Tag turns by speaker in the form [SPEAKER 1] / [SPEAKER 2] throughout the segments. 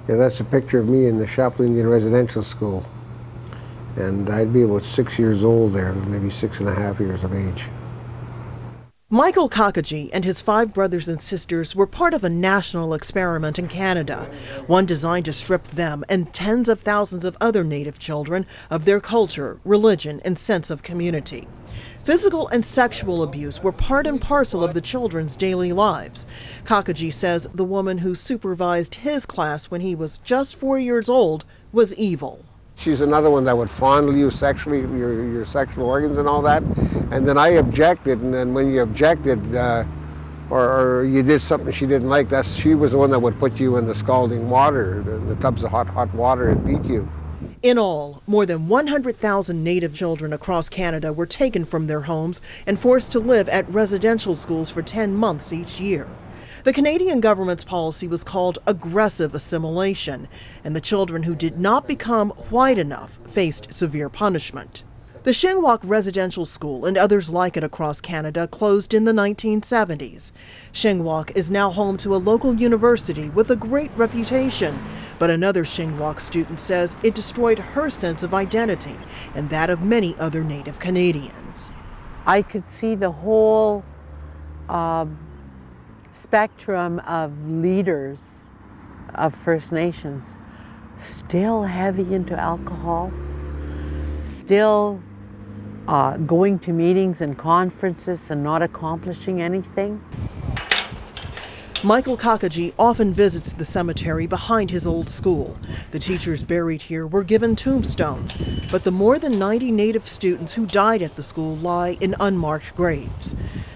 [SPEAKER 1] Yeah, that's a picture of me in the Chaplain Indian Residential School. And I'd be about 6 years old there, maybe 6.5 years of age.
[SPEAKER 2] Michael Kakaji and his 5 brothers and sisters were part of a national experiment in Canada, one designed to strip them and tens of thousands of other Native children of their culture, religion, and sense of community. Physical and sexual abuse were part and parcel of the children's daily lives. Kakaji says the woman who supervised his class when he was just 4 years old was evil.
[SPEAKER 1] She's another one that would fondle you sexually, your sexual organs and all that. And then I objected, and then when you objected or you did something she didn't like, she was the one that would put you in the scalding water, the tubs of hot water, and beat you.
[SPEAKER 2] In all, more than 100,000 Native children across Canada were taken from their homes and forced to live at residential schools for 10 months each year. The Canadian government's policy was called aggressive assimilation, and the children who did not become white enough faced severe punishment. The Shingwauk Residential School and others like it across Canada closed in the 1970s. Shingwauk is now home to a local university with a great reputation, but another Shingwauk student says it destroyed her sense of identity and that of many other Native Canadians.
[SPEAKER 3] I could see the whole spectrum of leaders of First Nations still heavy into alcohol, still going to meetings and conferences and not accomplishing anything.
[SPEAKER 2] Michael Kakaji often visits the cemetery behind his old school. The teachers buried here were given tombstones, but the more than 90 Native students who died at the school lie in unmarked graves.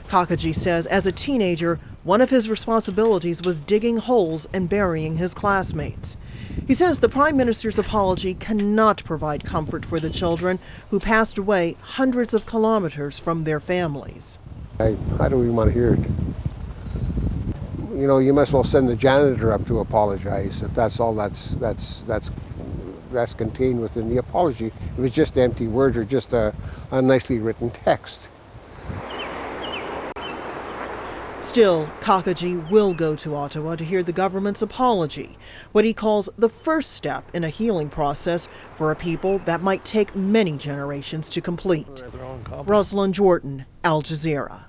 [SPEAKER 2] Kakaji says as a teenager, one of his responsibilities was digging holes and burying his classmates. He says the Prime Minister's apology cannot provide comfort for the children who passed away hundreds of kilometers from their families.
[SPEAKER 1] I don't even want to hear it. You know, you might as well send the janitor up to apologize if that's all that's contained within the apology. If it's just empty words or just a nicely written text.
[SPEAKER 2] Still, Kakaji will go to Ottawa to hear the government's apology, what he calls the first step in a healing process for a people that might take many generations to complete. Rosalind Jordan, Al Jazeera.